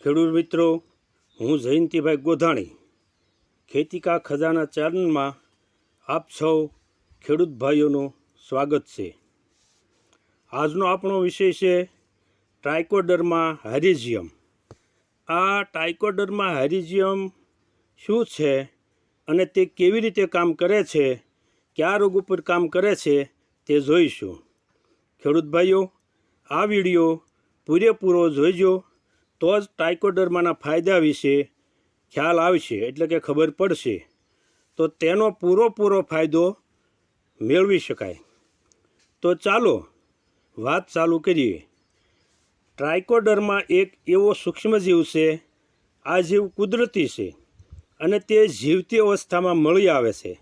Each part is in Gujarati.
ખેડૂત મિત્રો, હું જયંતિભાઈ ગોધાણી ખેતી કા ખજાના ચેનલમાં આપ સૌ ખેડૂત ભાઈઓનું સ્વાગત છે। આજનો આપણો વિષય છે ટ્રાઇકોડર્મા હાયરીઝિયમ। આ ટ્રાઇકોડર્મા હાયરીઝિયમ શું છે અને તે કેવી રીતે કામ કરે છે, કયા રોગ ઉપર કામ કરે છે તે જોઈશું। ખેડૂત ભાઈઓ, આ વિડીયો પૂરેપૂરો જોઈજો તો જ ટ્રાઇકોડર્માના ફાયદા વિશે ખ્યાલ આવશે, એટલે કે ખબર પડશે, તો તેનો પૂરો ફાયદો મેળવી શકાય। તો ચાલો વાત ચાલુ કરીએ। ટ્રાઇકોડર્મા એક એવો સૂક્ષ્મજીવ છે। આ જીવ કુદરતી છે અને તે જીવતી અવસ્થામાં મળી આવે છે।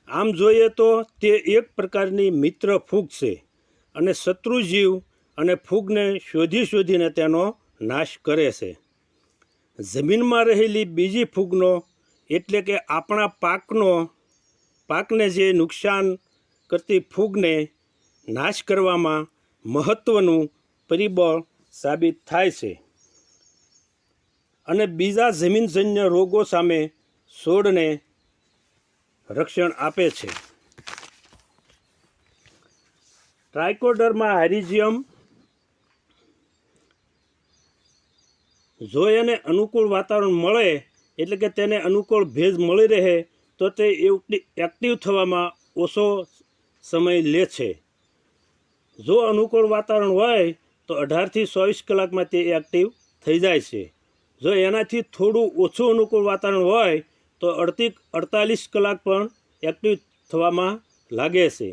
આમ જોઈએ તો તે એક પ્રકારની મિત્ર ફૂગ છે અને શત્રુજીવ અને ફૂગને શોધીને તેનો નાશ કરે છે। જમીનમાં રહેલી બીજી ફૂગનો, એટલે કે આપણા પાકને જે નુકસાન કરતી ફૂગને નાશ કરવામાં મહત્ત્વનું પરિબળ સાબિત થાય છે અને બીજા જમીનજન્ય રોગો સામે છોડને રક્ષણ આપે છે। ટ્રાઇકોડર્મા હાયરીઝિયમ જો એને અનુકૂળ વાતાવરણ મળે, એટલે કે તેને અનુકૂળ ભેજ મળી રહે, તો તે એક્ટિવ થવામાં ઓછો સમય લે છે। જો અનુકૂળ વાતાવરણ હોય તો 18થી 24 કલાકમાં તે એક્ટિવ થઈ જાય છે। જો એનાથી થોડું ઓછું અનુકૂળ વાતાવરણ હોય તો 48 કલાક પણ એક્ટિવ થવામાં લાગે છે।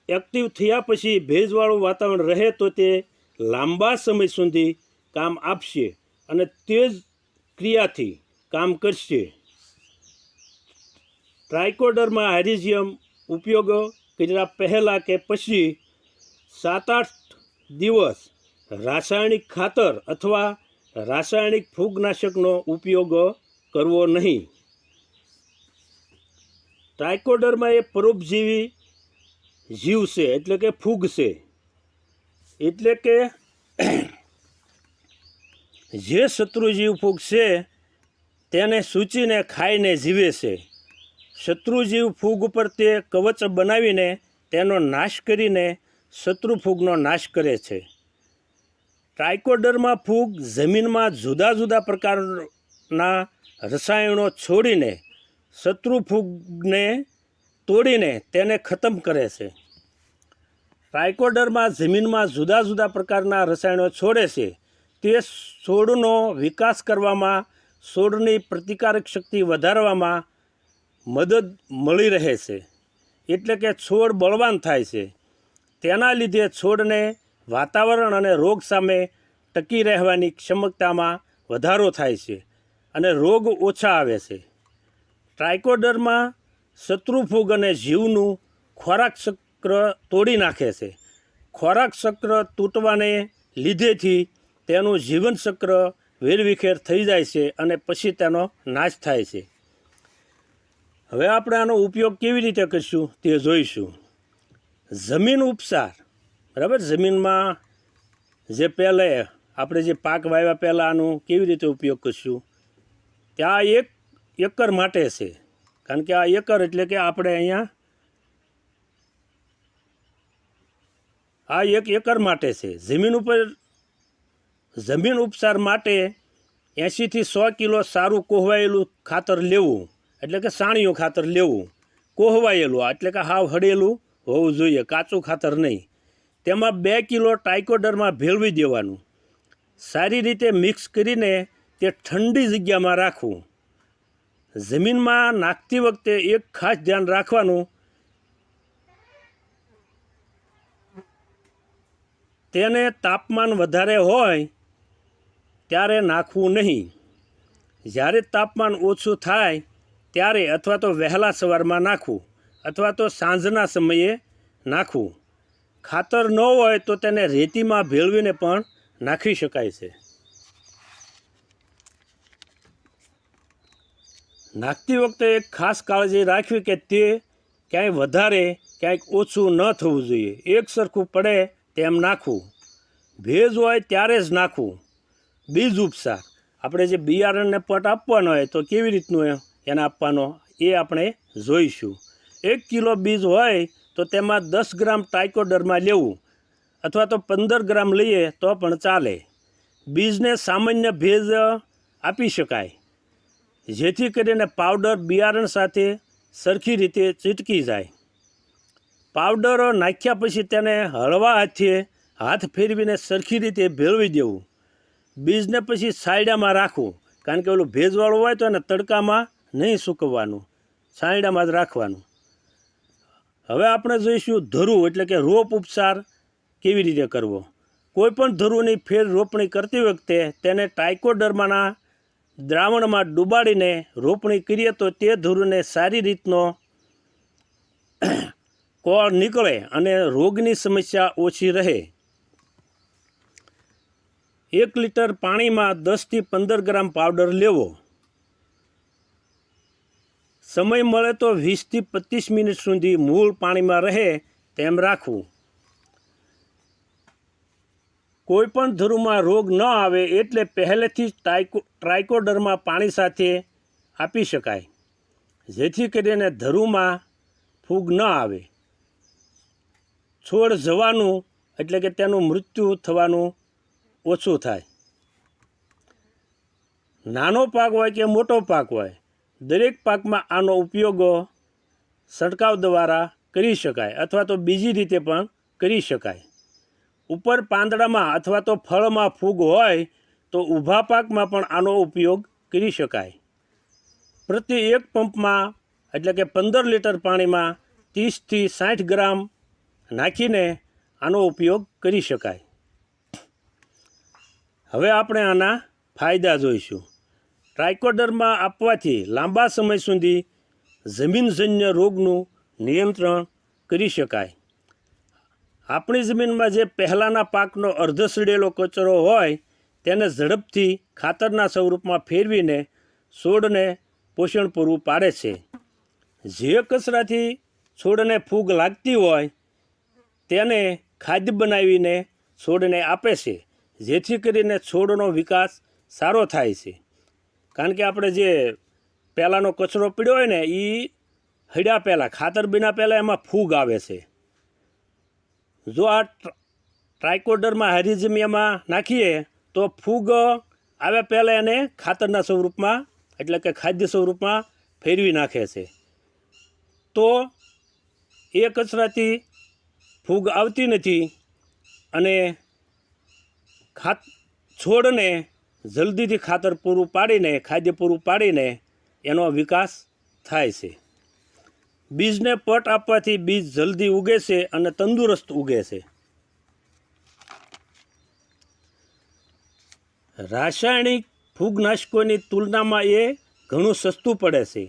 એક્ટિવ થયા પછી ભેજવાળું વાતાવરણ રહે તો તે લાંબા સમય સુધી કામ આપશે અને તે જ ક્રિયાથી કામ કરશે। ટ્રાઇકોડર્મા હાયરીઝિયમ ઉપયોગ કર્યા પહેલાં કે પછી 7-8 દિવસ રાસાયણિક ખાતર અથવા રાસાયણિક ફૂગનાશકનો ઉપયોગ કરવો નહીં। ટ્રાઇકોડર્મા એ પરોપજીવી જીવ છે, એટલે કે ફૂગ છે, એટલે કે જે શત્રુજીવ ફૂગ છે તેને સૂચીને ખાઈને જીવે છે। શત્રુજીવ ફૂગ ઉપર તે કવચ બનાવીને તેનો નાશ કરીને શત્રુ ફૂગનો નાશ કરે છે। ટ્રાઇકોડર્મા ફૂગ જમીનમાં જુદા પ્રકારના રસાયણો છોડીને શત્રુ ફૂગને તોડીને તેને ખતમ કરે છે। ટ્રાઇકોડર્મા જમીનમાં જુદા પ્રકારના રસાયણો છોડે છે। તે છોડનો વિકાસ કરવામાં, છોડની પ્રતિકારક શક્તિ વધારવામાં મદદ મળી રહે છે, એટલે કે છોડ બળવાન થાય છે। તેના લીધે છોડને વાતાવરણ અને રોગ સામે ટકી રહેવાની ક્ષમતામાં વધારો થાય છે અને રોગ ઓછા આવે છે। ટ્રાઇકોડર્મા શત્રુ ફૂગ અને જીવનું ખોરાક ચક્ર તોડી નાખે છે। ખોરાક ચક્ર તૂટવાને લીધેથી તેનું જીવનચક્ર વેરવિખેર થઈ જાય છે અને પછી તેનો નાશ થાય છે। હવે આપણે આનો ઉપયોગ કેવી રીતે કરીશું તે જોઈશું। જમીન ઉપચાર, બરાબર, જમીનમાં જે પહેલે આપણે જે પાક વાવ્યા પહેલાં આનો કેવી રીતે ઉપયોગ કરીશું, ત્યાં 1 એકર માટે છે, કારણ કે આ એકર એટલે કે આપણે અહીંયા આ 1 એકર માટે છે। જમીન ઉપચાર માટે 80થી 100 કિલો સારું કોહવાયેલું ખાતર લેવું, એટલે કે સાણિયું ખાતર લેવું। કોહવાયેલું એટલે કે હાવ હળેલું હોવું જોઈએ, કાચું ખાતર નહીં। તેમાં 2 કિલો ટ્રાઇકોડર્મા ભેળવી દેવાનું। સારી રીતે મિક્સ કરીને તે ઠંડી જગ્યામાં રાખવું। જમીનમાં નાખતી વખતે એક ખાસ ધ્યાન રાખવાનું, તેને તાપમાન વધારે હોય ત્યારે નાખવું નહીં। જ્યારે તાપમાન ઓછું થાય ત્યારે અથવા તો વહેલા સવારમાં નાખવું અથવા તો સાંજના સમયે નાખવું। ખાતર ન હોય તો તેને રેતીમાં ભેળવીને પણ નાખી શકાય છે। નાખતી વખતે એક ખાસ કાળજી રાખવી કે તે ક્યાંય વધારે ક્યાંક ઓછું ન થવું જોઈએ, એક સરખું પડે તેમ નાખવું। ભેજ હોય ત્યારે જ નાખવું। બીજ ઉપચાર આપણે જે બિયારણને પટ આપવાનો હોય તો કેવી રીતનું એને આપવાનો એ આપણે જોઈશું. 1 કિલો બીજ હોય તો તેમાં 10 ગ્રામ ટ્રાઇકોડર્મા લેવું અથવા તો 15 ગ્રામ લઈએ તો પણ ચાલે. બીજને સામાન્ય ભેજ આપી શકાય જેથી કરીને પાવડર બિયારણ સાથે સરખી રીતે ચીટકી જાય. પાવડર નાખ્યા પછી તેને હળવા હાથ ફેરવીને સરખી રીતે ભેળવી દેવું. બીજને પછી છાંયડામાં રાખવું, કારણ કે ઓલું ભેજવાળું હોય તો એને તડકામાં નહીં સૂકવવાનું, છાંયડામાં જ રાખવાનું. હવે આપણે જોઈશું ધરું એટલે કે રોપ ઉપચાર કેવી રીતે કરવો. કોઈપણ ધરુની ફેર રોપણી કરતી વખતે તેને ટ્રાઇકોડર્માના દ્રાવણમાં ડુબાડીને રોપણી કરીએ તો તે ધરુને સારી રીતનો કોળ નીકળે અને રોગની સમસ્યા ઓછી રહે. 1 લીટર પાણીમાં 10 થી 15 ગ્રામ પાવડર લેવો. સમય મળે તો 20 થી 25 મિનિટ સુધી મૂળ પાણીમાં રહે તેમ રાખવું. કોઈપણ ધરુમાં રોગ ન આવે એટલે પહેલેથી જ ટ્રાઇકોડર્મા પાણી સાથે આપી શકાય જેથી કરીને ધરુમાં ફૂગ ન આવે. છોડ જવાનું એટલે કે તેનું મૃત્યુ થવાનું ઓછું થાય. નાનો પાક હોય કે મોટો પાક હોય, દરેક પાકમાં આનો ઉપયોગ છંટકાવ દ્વારા કરી શકાય અથવા તો બીજી રીતે પણ કરી શકાય. ઉપર પાંદડામાં અથવા તો ફળમાં ફૂગ હોય તો ઊભા પાકમાં પણ આનો ઉપયોગ કરી શકાય. પ્રતિ 1 પંપમાં એટલે કે 15 લીટર પાણીમાં 30 થી 60 ગ્રામ નાખીને આનો ઉપયોગ કરી શકાય. હવે આપણે આના ફાયદા જોઈશું. ટ્રાઇકોડર્મા આપવાથી લાંબા સમય સુધી જમીનજન્ય રોગનું નિયંત્રણ કરી શકાય. આપણી જમીનમાં જે પહેલાંના પાકનો અર્ધસડેલો કચરો હોય તેને ઝડપથી ખાતરના સ્વરૂપમાં ફેરવીને છોડને પોષણ પૂરું પાડે છે. જે કચરાથી છોડને ફૂગ લાગતી હોય તેને ખાદ્ય બનાવીને છોડને આપે છે જેથી કરીને છોડનો વિકાસ સારો થાય છે. કારણ કે આપણે જે પહેલાંનો કચરો પીડ્યો હોય ને એ હળ્યા પહેલાં ખાતર બીના પહેલાં એમાં ફૂગ આવે છે. જો આ ટ્રાઇકોડર્મા હાયરીઝિમિયામાં નાખીએ તો ફૂગ આવ્યા પહેલાં એને ખાતરના સ્વરૂપમાં એટલે કે ખાદ્ય સ્વરૂપમાં ફેરવી નાખે છે. તો એ કચરાથી ફૂગ આવતી નથી અને છોડને જલ્દીથી ખાતર પૂરું પાડીને ખાદ્ય પૂરું પાડીને એનો વિકાસ થાય છે. બીજને પટ આપવાથી બીજ જલ્દી ઉગે છે અને તંદુરસ્ત ઉગે છે. રાસાયણિક ફૂગનાશકોની તુલનામાં એ ઘણું સસ્તું પડે છે,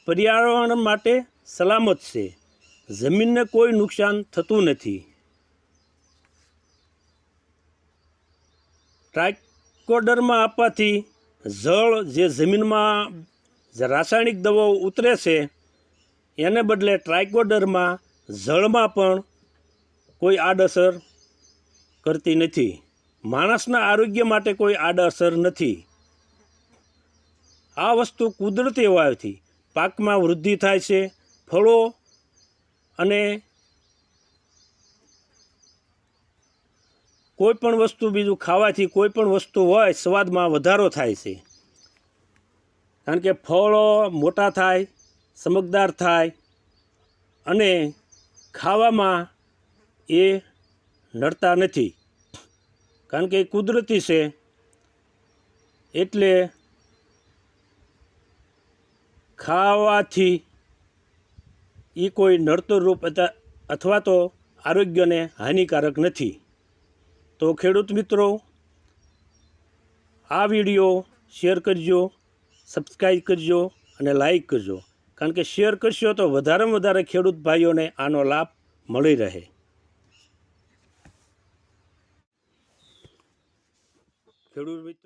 પર્યાવરણ માટે સલામત છે, જમીનને કોઈ નુકસાન થતું નથી. ટ્રાઇકોડર્મા આપવાથી જળ જે જમીનમાં જે રાસાયણિક દવાઓ ઉતરે છે એને બદલે ટ્રાઇકોડર્મા જળમાં પણ કોઈ આડઅસર કરતી નથી. માણસના આરોગ્ય માટે કોઈ આડઅસર નથી. આ વસ્તુ કુદરતી હોવાથી પાકમાં વૃદ્ધિ થાય છે, ફળો અને કોઈ પણ વસ્તુ બીજું ખાવાથી કોઈ પણ વસ્તુ હોય સ્વાદમાં વધારો થાય છે. કારણ કે ફળો મોટા થાય, ચમકદાર થાય અને ખાવામાં એ નડતા નથી. કારણ કે એ કુદરતી છે એટલે ખાવાથી એ કોઈ નડતર રૂપ અથવા તો આરોગ્યને હાનિકારક નથી. તો ખેડૂત મિત્રો, આ વિડીયો શેર કરજો, સબસ્ક્રાઈબ કરજો અને લાઈક કરજો. કારણ કે શેર કરશો તો વધારેમાં વધારે ખેડૂત ભાઈઓને આનો લાભ મળી રહે. ખેડૂત મિત્રો